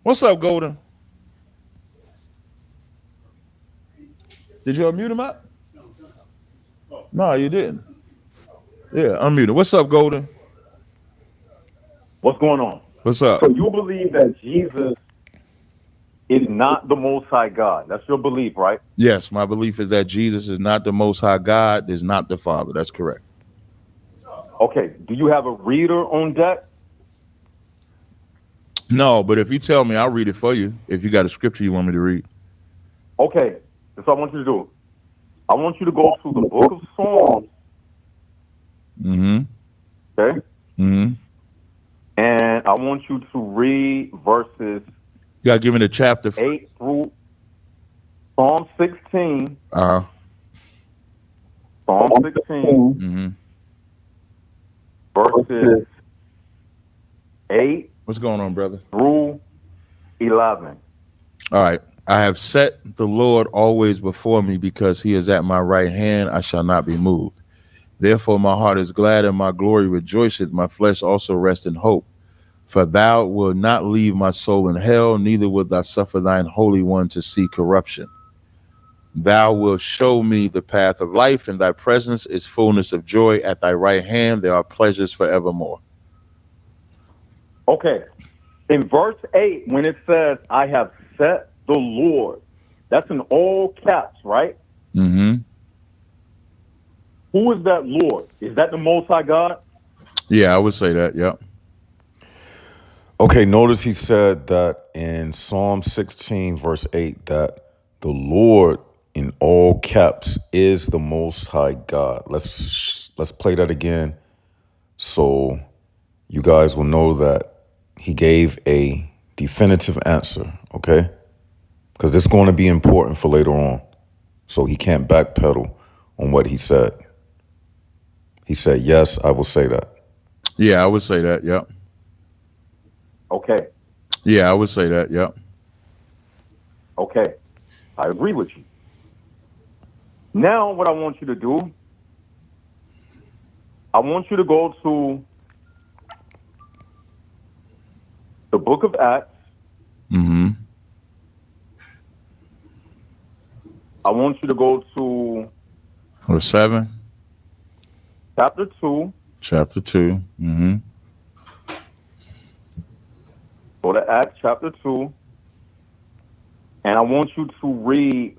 What's up, Golden? Did you unmute him up? No, you didn't. Yeah, unmute him. What's up, Golden? What's going on? What's up? So you believe that Jesus is not the Most High God? That's your belief, right? Yes, my belief is that Jesus is not the Most High God, is not the Father. That's correct. Okay. Do you have a reader on deck? No, but if you tell me, I'll read it for you. If you got a scripture you want me to read. Okay. That's what I want you to do. I want you to go to the book of Psalms, Mm-hmm. okay? Mm-hmm. And I want you to read verses You gotta give me the chapter. 8 through Psalm 16. Uh-huh. Psalm 16, Mm-hmm. verses 8 What's going on, brother? through 11. All right. I have set the Lord always before me because he is at my right hand. I shall not be moved. Therefore, my heart is glad and my glory rejoiceth. My flesh also rests in hope. For thou wilt not leave my soul in hell, neither wilt thou suffer thine Holy One to see corruption. Thou wilt show me the path of life, and thy presence is fullness of joy. At thy right hand there are pleasures forevermore. Okay. In verse 8, when it says, I have set the Lord, that's in all caps, right? Mm-hmm. Who is that Lord? Is that the Most High God? Yeah, I would say that. Yep. Okay, notice he said that in Psalm 16, verse 8, that the Lord in all caps is the Most High God. Let's play that again so you guys will know that he gave a definitive answer, okay? Because this is going to be important for later on. So he can't backpedal on what he said. He said, yes, I will say that. Yeah, I would say that. Yep. Okay. Yeah, I would say that. Yep. Okay. I agree with you. Now, what I want you to do, I want you to go to the book of Acts. Mm-hmm. I want you to go to Or 7, chapter 2. chapter 2. Mm-hmm. Go to Acts chapter 2. And I want you to read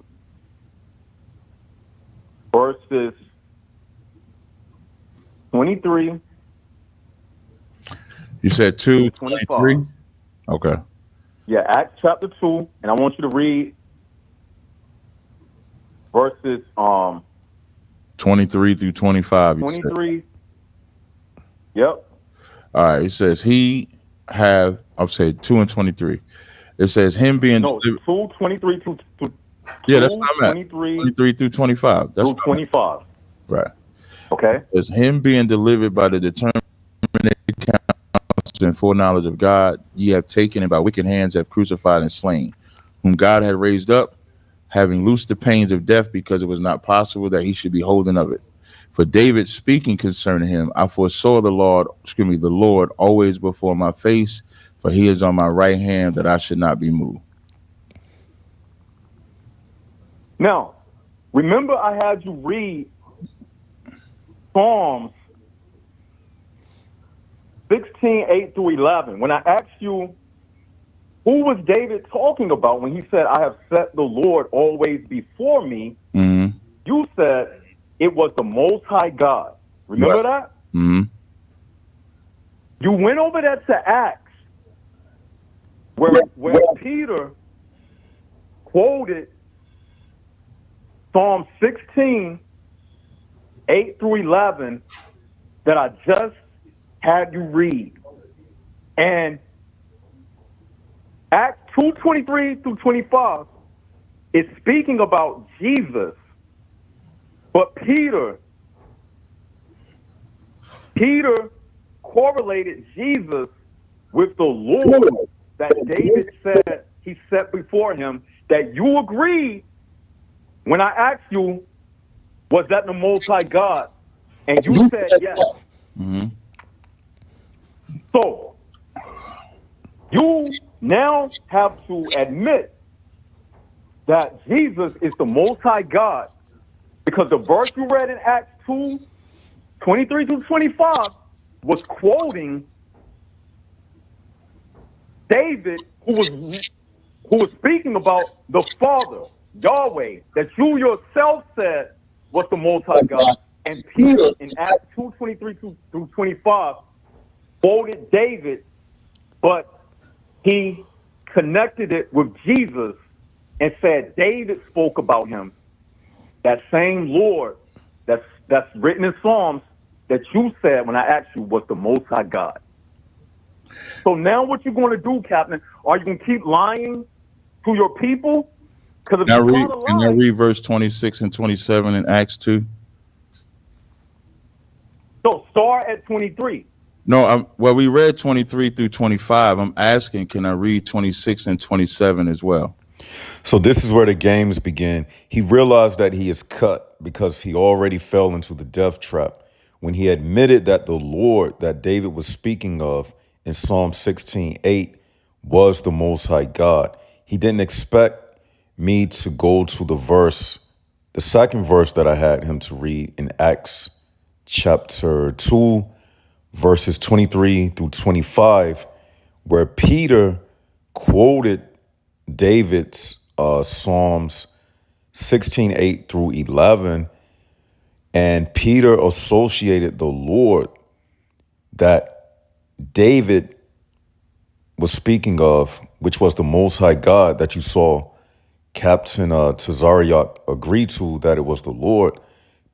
verses 23 You said through 2:23. 25. Okay. Yeah, Acts chapter 2. And I want you to read verses 23 through 25. You said. 23. Yep. All right. It says he have. I'll say 2 and 23. It says him being No, delivered. 2:23 to Yeah, that's what I'm at. 2:23 23 through 25. That's through what I'm 25. at. Right. Okay. It's him being delivered by the determinate counsel and foreknowledge of God. Ye have taken and by wicked hands have crucified and slain, whom God had raised up, having loosed the pains of death, because it was not possible that he should be holden of it. For David speaking concerning him, I foresaw the Lord always before my face, for he is on my right hand that I should not be moved. Now, remember I had you read Psalms 16, 8 through 11. When I asked you, who was David talking about when he said, I have set the Lord always before me? Mm-hmm. You said it was the Most High God. Remember Right. that? Mm-hmm. You went over that to Acts, where Peter quoted Psalm 16, 8 through 11, that I just had you read. And Acts 2:23 through 25 is speaking about Jesus. But Peter correlated Jesus with the Lord that David said he set before him, that you agreed when I asked you, was that the Most High God? And you said yes. Mm-hmm. So you now have to admit that Jesus is the Most High God, because the verse you read in Acts 2:23 through 25 was quoting David, who was speaking about the Father, Yahweh, that you yourself said was the Most High God. And Peter in Acts 2:23 through 25 quoted David, but he connected it with Jesus and said David spoke about him. That same Lord that's written in Psalms that you said when I asked you was the Most High God. So now what you going to do, Captain? Are you going to keep lying to your people? Because if you try to Can I lie, read verse 26 and 27 in Acts 2? so start at 23. No, well, we read 23 through 25. I'm asking, can I read 26 and 27 as well? So this is where the games begin. He realized that he is cut because he already fell into the death trap when he admitted that the Lord that David was speaking of in Psalm 16:8 was the Most High God. He didn't expect me to go to the second verse that I had him to read in Acts chapter 2, verses 23 through 25, where Peter quoted David's Psalms 16:8 through 11, and Peter associated the Lord that David was speaking of, which was the Most High God that you saw Captain Tazaryach agree to, that it was the Lord.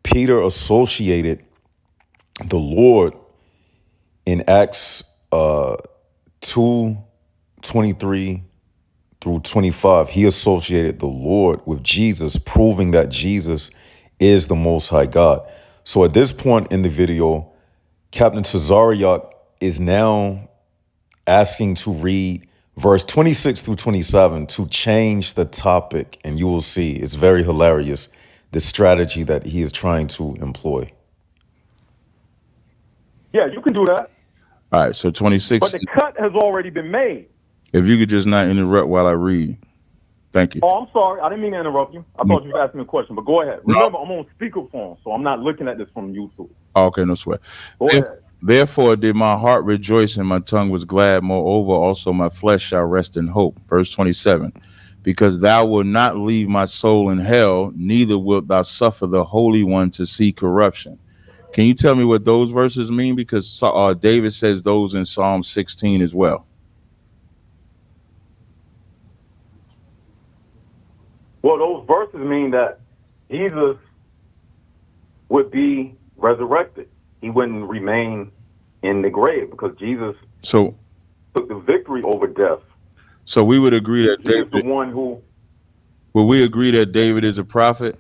Peter associated the Lord in Acts 2:23 through 25. He associated the Lord with Jesus, proving that Jesus is the Most High God. So at this point in the video, Captain Tazaryach is now asking to read verse 26 through 27 to change the topic. And you will see it's very hilarious, the strategy that he is trying to employ. Yeah, you can do that. All right, so 26. But the cut has already been made. If you could just not interrupt while I read. Thank you. Oh, I'm sorry. I didn't mean to interrupt you. I thought you were asking me a question, but go ahead. No. Remember, I'm on speakerphone, so I'm not looking at this from YouTube. Oh, okay, no sweat. Go ahead. Therefore did my heart rejoice and my tongue was glad. Moreover, also my flesh shall rest in hope. Verse 27. Because thou wilt not leave my soul in hell, neither wilt thou suffer the Holy One to see corruption. Can you tell me what those verses mean? Because David says those in Psalm 16 as well. Well, those verses mean that Jesus would be resurrected. He wouldn't remain in the grave because Jesus So took the victory over death. So we would agree that He is David. the one who. Will we agree that David is a prophet?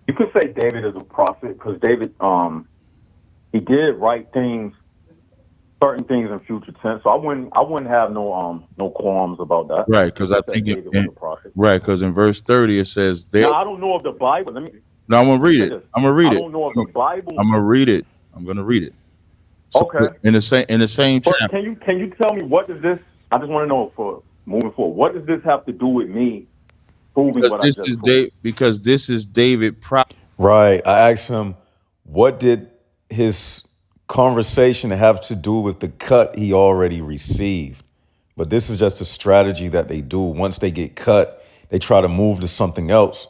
You could say David is a prophet because David, he did write things, certain things in future tense. So I wouldn't have no qualms about that. Right, because I think David was a prophet. right, because in verse 30 it says there. Now I don't know if the Bible. No, I'm gonna read it. I'm gonna read I it. don't know if the Bible. I'm gonna read it. I'm gonna read it. So Okay. In the same But chapter. can you tell me what does this? I just want to know for moving forward. What does this have to do with me proving Because what this I is just proved? because this is David. Right. I asked him, what did his conversation have to do with the cut he already received? But this is just a strategy that they do. Once they get cut, they try to move to something else,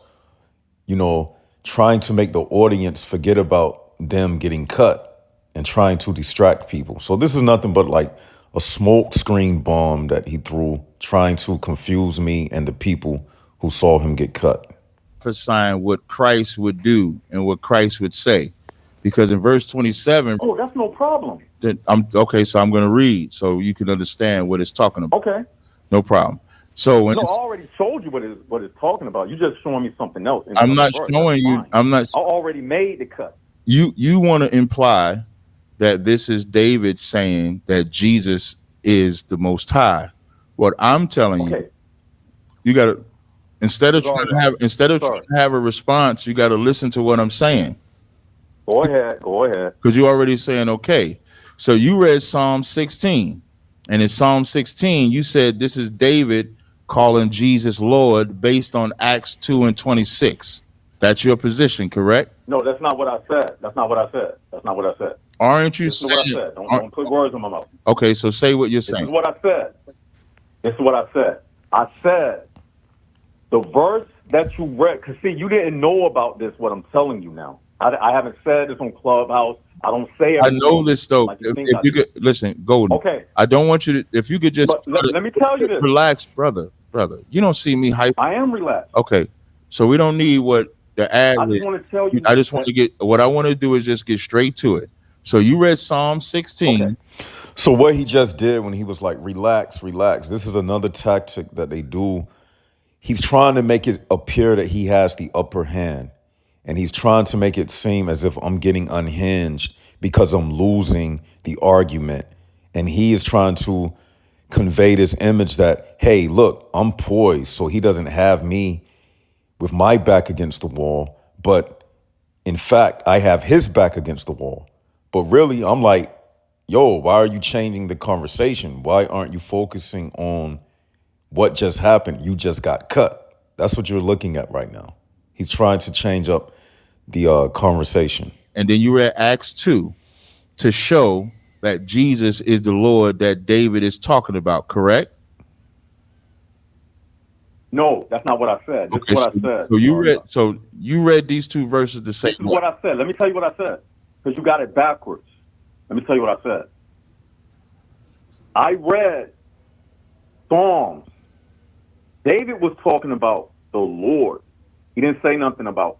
trying to make the audience forget about them getting cut and trying to distract people. So this is nothing but like a smoke screen bomb that he threw, trying to confuse me and the people who saw him get cut. Prophesying what Christ would do and what Christ would say, because in verse 27. Oh, that's no problem. Then I'm okay. So I'm going to read so you can understand what it's talking about. Okay. No problem. So when I already told you what it's talking about. You're just showing me something else. I'm not showing you. I'm not. I already made the cut. You want to imply that this is David saying that Jesus is the Most High. What I'm telling you, you got to instead of trying to have a response, you got to listen to what I'm saying. Go ahead. Because you're already saying okay. So you read Psalm 16, and in Psalm 16, you said this is David calling Jesus Lord based on Acts 2 and 26. That's your position, correct? No, that's not what I said. That's not what I said. That's not what I said. Aren't you Listen to what I saying? said. Don't put words in my mouth. Okay, so say what you're This is saying. what I said. This is what I said. I said the verse that you read, because see, you didn't know about this, what I'm telling you now. I haven't said this on Clubhouse. I don't say I everything know this though. like you think If I you do. could listen, Golden. Okay. I don't want you to. If you could just But let me tell you this. relax, brother. You don't see me hype. I am relaxed. Okay, so we don't need what the ad. I just want to tell you. I just want to get. What I want to do is just get straight to it. So you read Psalm 16. Okay. So what he just did when he was like, relax, relax. This is another tactic that they do. He's trying to make it appear that he has the upper hand. And he's trying to make it seem as if I'm getting unhinged because I'm losing the argument. And he is trying to convey this image that, hey, look, I'm poised. So he doesn't have me with my back against the wall. But in fact, I have his back against the wall. But really, I'm like, yo, why are you changing the conversation? Why aren't you focusing on what just happened? You just got cut. That's what you're looking at right now. He's trying to change up the conversation. And then you read Acts 2 to show that Jesus is the Lord that David is talking about, correct? No, that's not what I said. This is what I said. So you read these two verses to say This is what I said. Let me tell you what I said, because you got it backwards. Let me tell you what I said. I read Psalms. David was talking about the Lord. He didn't say nothing about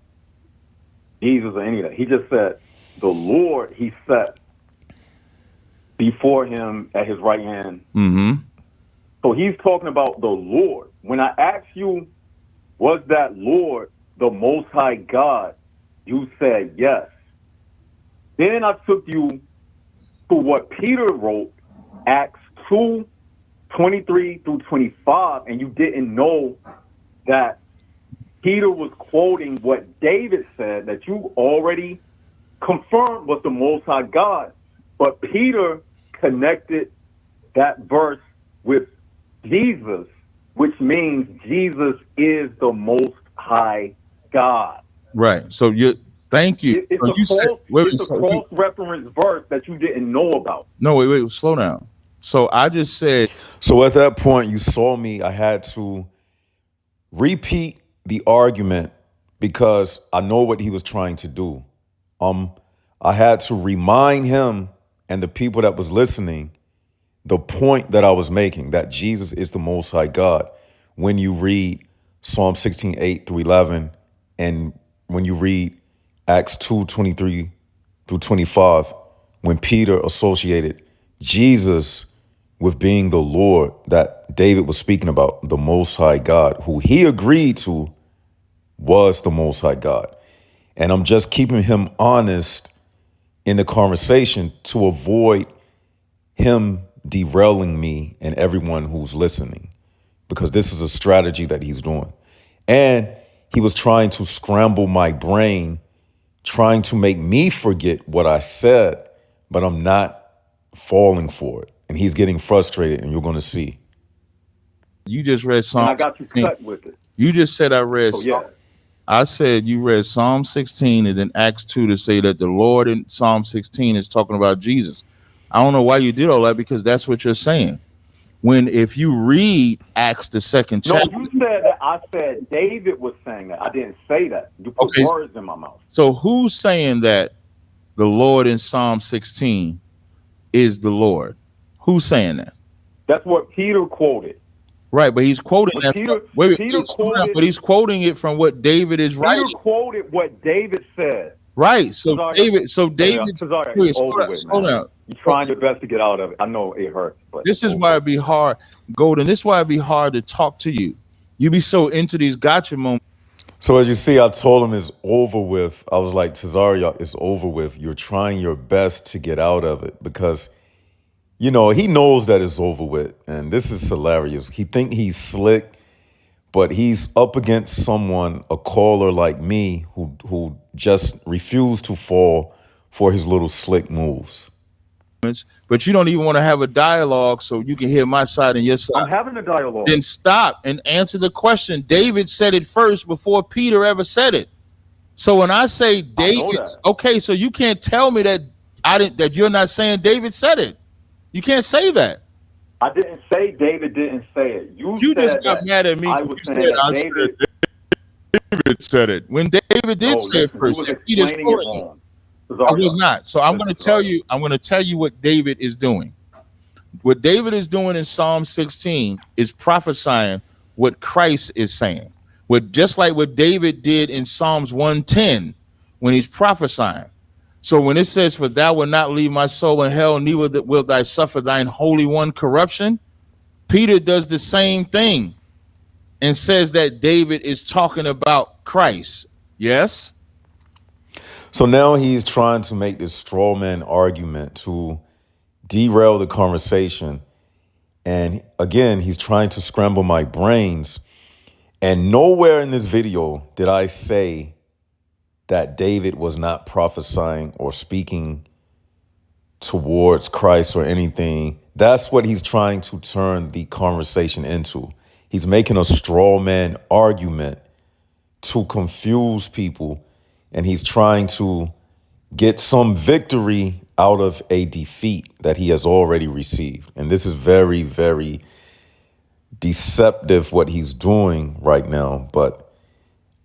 Jesus or any of that. He just said the Lord he set before him at his right hand. Mm-hmm. So he's talking about the Lord. When I asked you, was that Lord the Most High God? You said yes. Then I took you to what Peter wrote, Acts 2, 23 through 25, and you didn't know that Peter was quoting what David said that you already confirmed was the Most High God. But Peter connected that verse with Jesus, which means Jesus is the Most High God. Right. So thank you. It's a cross-reference verse that you didn't know about. No, wait, slow down. So I just said. So at that point, you saw me. I had to repeat the argument because I know what he was trying to do. I had to remind him and the people that was listening the point that I was making, that Jesus is the Most High God. When you read Psalm 16, 8 through 11, and when you read Acts 2, 23 through 25, when Peter associated Jesus with being the Lord that David was speaking about, the Most High God, who he agreed to was the Most High God. And I'm just keeping him honest in the conversation to avoid him derailing me and everyone who's listening, because this is a strategy that he's doing. And he was trying to scramble my brain, trying to make me forget what I said, but I'm not falling for it. And he's getting frustrated, and you're going to see. You just read Psalm. And I got you cut with it. You just said I read. So, yeah. I said you read Psalm 16 and then Acts 2 to say that the Lord in Psalm 16 is talking about Jesus. I don't know why you did all that, because that's what you're saying. If you read Acts the second chapter. No, you said that. I said David was saying that. I didn't say that. You put words in my mouth. So who's saying that the Lord in Psalm 16 is the Lord? Who's saying that? That's what Peter quoted. Right, but he's quoting that. But he's quoting it from what David is writing. Peter quoted what David said. Right. So David. Slow down. You're trying your best to get out of it. I know it hurts, but this is why it'd be hard, Golden. This is why it'd be hard to talk to you. You be so into these gotcha moments. So as you see, I told him it's over with. I was like, Tazaryach, it's over with. You're trying your best to get out of it because, he knows that it's over with. And this is hilarious. He think he's slick, but he's up against someone, a caller like me, who just refused to fall for his little slick moves. but you don't even want to have a dialogue so you can hear my side and your side. I'm having a dialogue. Then stop and answer the question. David said it first before Peter ever said it. So when I say David, okay, so you can't tell me that that you're not saying David said it. You can't say that. I didn't say David didn't say it. You said just got mad at me. I was saying that David said it. When David did say it first, I was not. So I'm going to tell you. I'm going to tell you what David is doing. What David is doing in Psalm 16 is prophesying what Christ is saying. Just like what David did in Psalms 110 when he's prophesying. So when it says, "For thou wilt not leave my soul in hell, neither wilt thou suffer thine holy one corruption," Peter does the same thing and says that David is talking about Christ. Yes. So now he's trying to make this straw man argument to derail the conversation. And again, he's trying to scramble my brains. And nowhere in this video did I say that David was not prophesying or speaking towards Christ or anything. That's what he's trying to turn the conversation into. He's making a straw man argument to confuse people, and he's trying to get some victory out of a defeat that he has already received. And this is very, very deceptive what he's doing right now, but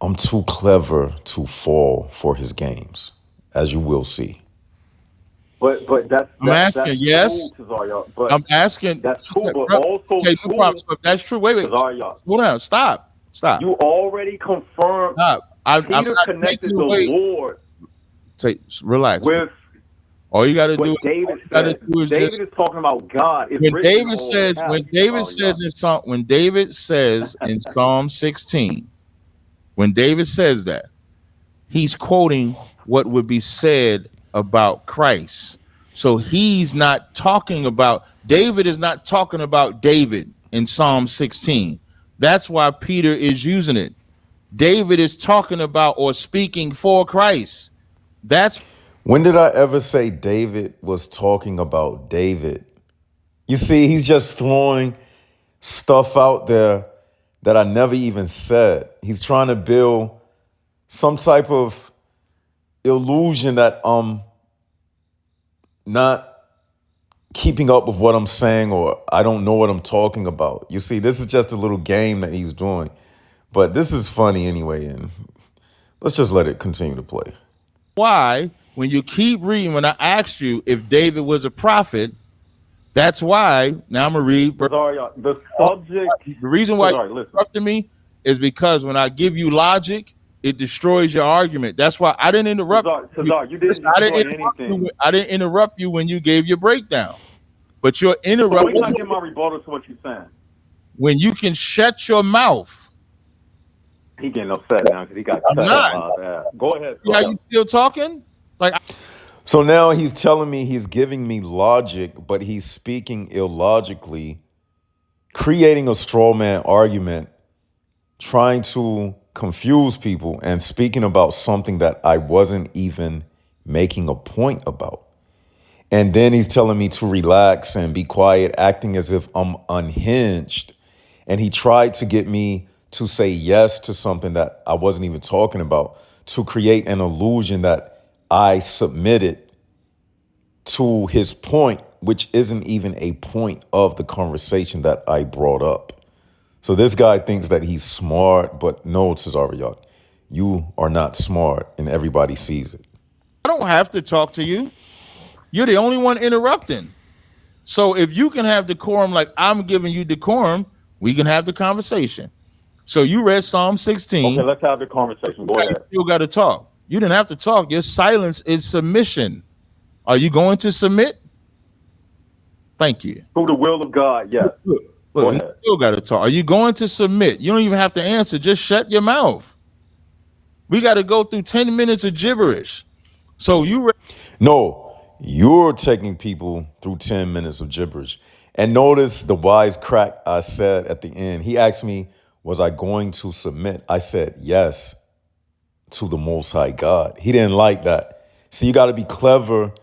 I'm too clever to fall for his games, as you will see. But that's asking, yes. True, Tazaryach, but I'm asking. That's true, but also okay, no problem. That's true. Wait. Tazaryach. Hold on. Stop. You already confirmed. Stop. Peter connected the Lord. Relax. With all you got to do. David is talking about God. When David says in Psalm 16, when David says that, he's quoting what would be said about Christ. So he's not talking about, David is not talking about David in Psalm 16. That's why Peter is using it. David is talking about or speaking for Christ. When did I ever say David was talking about David? You see, he's just throwing stuff out there that I never even said. He's trying to build some type of illusion that I'm not keeping up with what I'm saying, or I don't know what I'm talking about. You see, this is just a little game that he's doing. But this is funny anyway, and let's just let it continue to play. Why, when you keep reading, when I asked you if David was a prophet, that's why, now I'm going to read. The subject. The reason why you interrupted me is because when I give you logic, it destroys your argument. That's why I didn't interrupt you. I didn't interrupt you when you gave your breakdown. But you're interrupting. You're not getting my rebuttal to what you're saying. When you can shut your mouth. He getting upset now because he got cut off. Go ahead. You still talking? So now he's telling me, he's giving me logic, but he's speaking illogically, creating a straw man argument, trying to confuse people and speaking about something that I wasn't even making a point about. And then he's telling me to relax and be quiet, acting as if I'm unhinged. And he tried to get me to say yes to something that I wasn't even talking about, to create an illusion that I submitted to his point, which isn't even a point of the conversation that I brought up. So this guy thinks that he's smart, but no, Tazaryach, you are not smart, and everybody sees it. I don't have to talk to you. You're the only one interrupting. So if you can have decorum like I'm giving you decorum, we can have the conversation. So you read Psalm 16. Okay, let's have the conversation. Go ahead. You still got to talk. You didn't have to talk. Your silence is submission. Are you going to submit? Thank you. Through the will of God, yes. Look, you still got to talk. Are you going to submit? You don't even have to answer. Just shut your mouth. We got to go through 10 minutes of gibberish. So No, you're taking people through 10 minutes of gibberish. And notice the wise crack I said at the end. He asked me, was I going to submit? I said yes to the Most High God. He didn't like that. So you got to be clever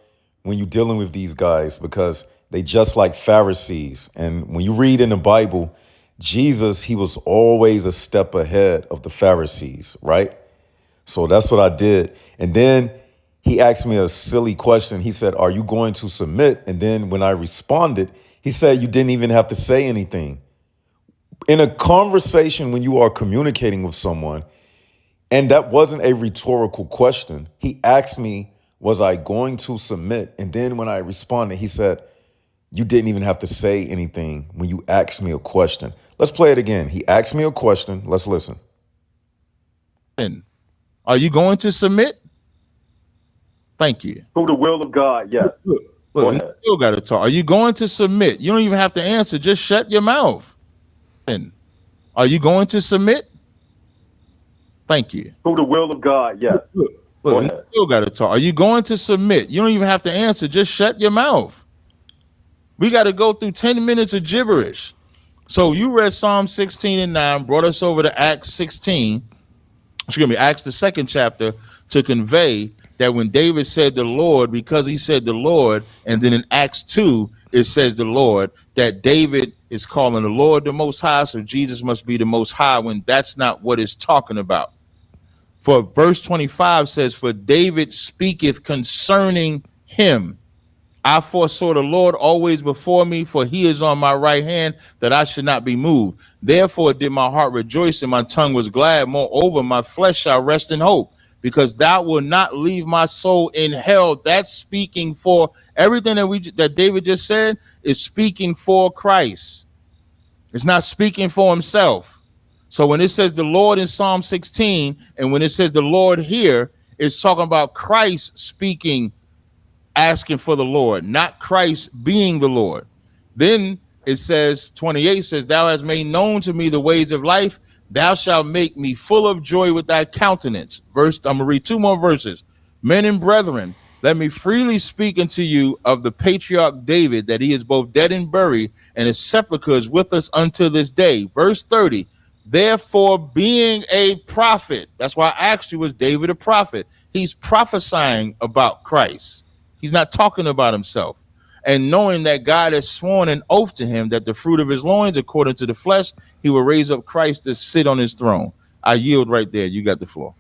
when you're dealing with these guys because they just like Pharisees. And when you read in the Bible, Jesus, he was always a step ahead of the Pharisees, right? So that's what I did. And then he asked me a silly question. He said, "Are you going to submit?" And then when I responded, he said, "You didn't even have to say anything." In a conversation, when you are communicating with someone, and that wasn't a rhetorical question, he asked me, "Was I going to submit?" And then when I responded, he said, "You didn't even have to say anything when you asked me a question." Let's play it again. He asked me a question. Let's listen. Are you going to submit? Thank you. To the will of God, yes. Look, Go we ahead. still got to talk. Are you going to submit? You don't even have to answer. Just shut your mouth. Are you going to submit? Thank you. To the will of God, yes. Look, Go we ahead. still got to talk. Are you going to submit? You don't even have to answer. Just shut your mouth. We got to go through 10 minutes of gibberish. So you read Psalm 16 and 9, brought us over to Acts 16, Acts the second chapter, to convey that when David said the Lord, because he said the Lord, and then in Acts 2, it says the Lord, that David is calling the Lord the Most High, so Jesus must be the Most High, when that's not what it's talking about. For verse 25 says, "For David speaketh concerning him. I foresaw the Lord always before me, for he is on my right hand, that I should not be moved. Therefore did my heart rejoice, and my tongue was glad. Moreover, my flesh shall rest in hope, because thou wilt not leave my soul in hell." That's speaking for everything that David just said is speaking for Christ. It's not speaking for himself. So when it says the Lord in Psalm 16, and when it says the Lord here, it's talking about Christ speaking, asking for the Lord, not Christ being the Lord. Then it says, 28 says, "Thou hast made known to me the ways of life. Thou shalt make me full of joy with thy countenance." I'm going to read two more verses. "Men and brethren, let me freely speak unto you of the patriarch David, that he is both dead and buried, and his sepulchre is with us unto this day." Verse 30, "Therefore, being a prophet," that's why I asked you, was David a prophet? He's prophesying about Christ. He's not talking about himself. "And knowing that God has sworn an oath to him, that the fruit of his loins, according to the flesh, he will raise up Christ to sit on his throne." I yield right there. You got the floor.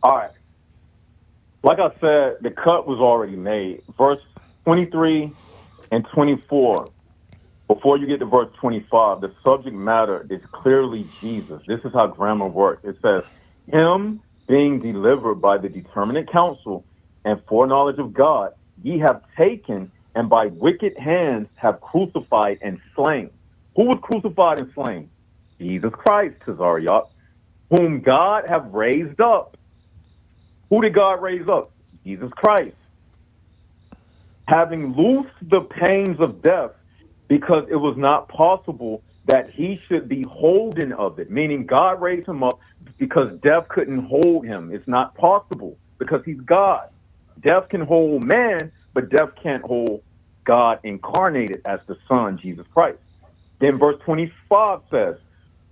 All right. Like I said, the cut was already made. Verse 23 and 24. Before you get to verse 25, the subject matter is clearly Jesus. This is how grammar works. It says, "Him being delivered by the determinate counsel and foreknowledge of God, ye have taken, and by wicked hands have crucified and slain." Who was crucified and slain? Jesus Christ, Tazaryach, whom God have raised up. Who did God raise up? Jesus Christ. "Having loosed the pains of death, because it was not possible that he should be holden of it." Meaning God raised him up because death couldn't hold him. It's not possible because he's God. Death can hold man, but death can't hold God incarnated as the Son, Jesus Christ. Then verse 25 says,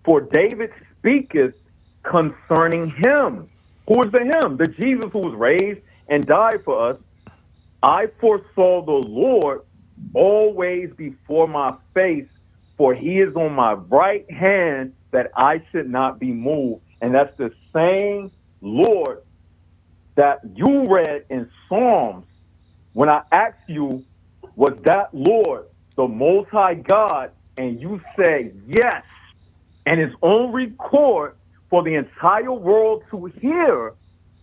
"For David speaketh concerning him." Who is the him? The Jesus who was raised and died for us. "I foresaw the Lord always before my face, for he is on my right hand, that I should not be moved." And that's the same Lord that you read in Psalms when I asked you, was that Lord the Most High God? And you say yes. And it's on record for the entire world to hear.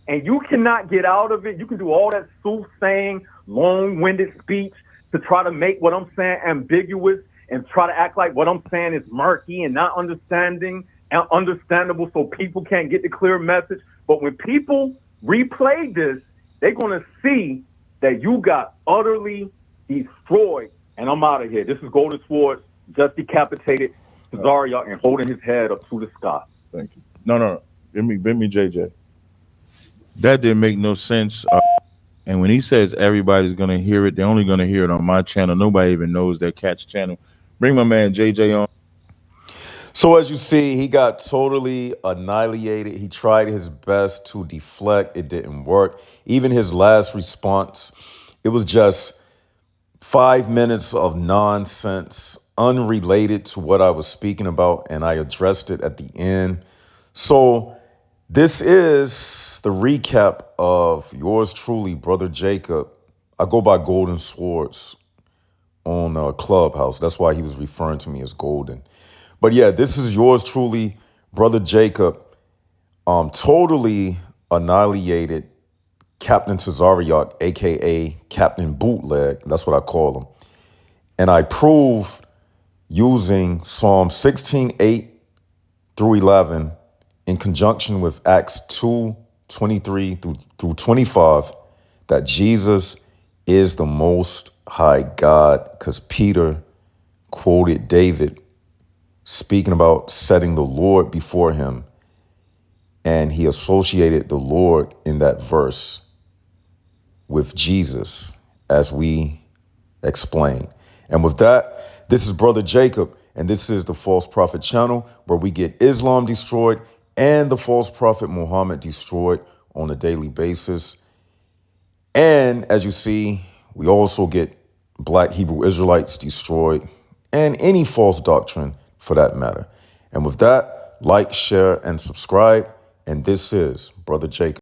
And you cannot get out of it. You can do all that soothsaying, long-winded speech to try to make what I'm saying ambiguous and try to act like what I'm saying is murky and not understandable so people can't get the clear message. But when people replay this, they're going to see that you got utterly destroyed. And I'm out of here. This is Golden Sword, just decapitated Tazaryach and holding his head up to the sky. Thank you. No. Give me JJ. That didn't make no sense. And when he says everybody's going to hear it, they're only going to hear it on my channel. Nobody even knows that Cat's channel. Bring my man JJ on. So as you see, he got totally annihilated. He tried his best to deflect. It didn't work. Even his last response, it was just 5 minutes of nonsense, unrelated to what I was speaking about, and I addressed it at the end. So this is the recap of yours truly, Brother Jacob. I go by Golden Swords on Clubhouse. That's why he was referring to me as Golden. But yeah, this is yours truly, Brother Jacob. Totally annihilated Captain Tazaryach, aka Captain Bootleg. That's what I call him. And I prove using Psalm 16:8 through 11 in conjunction with Acts 2:23 through 25 that Jesus is the most high God, because Peter quoted David speaking about setting the Lord before him, and he associated the Lord in that verse with Jesus, as we explain. And with that, this is Brother Jacob, and this is the False Prophet channel, where we get Islam destroyed and the false prophet Muhammad destroyed on a daily basis. And as you see, we also get Black Hebrew Israelites destroyed, and any false doctrine for that matter. And with that, like, share, and subscribe. And this is Brother Jacob.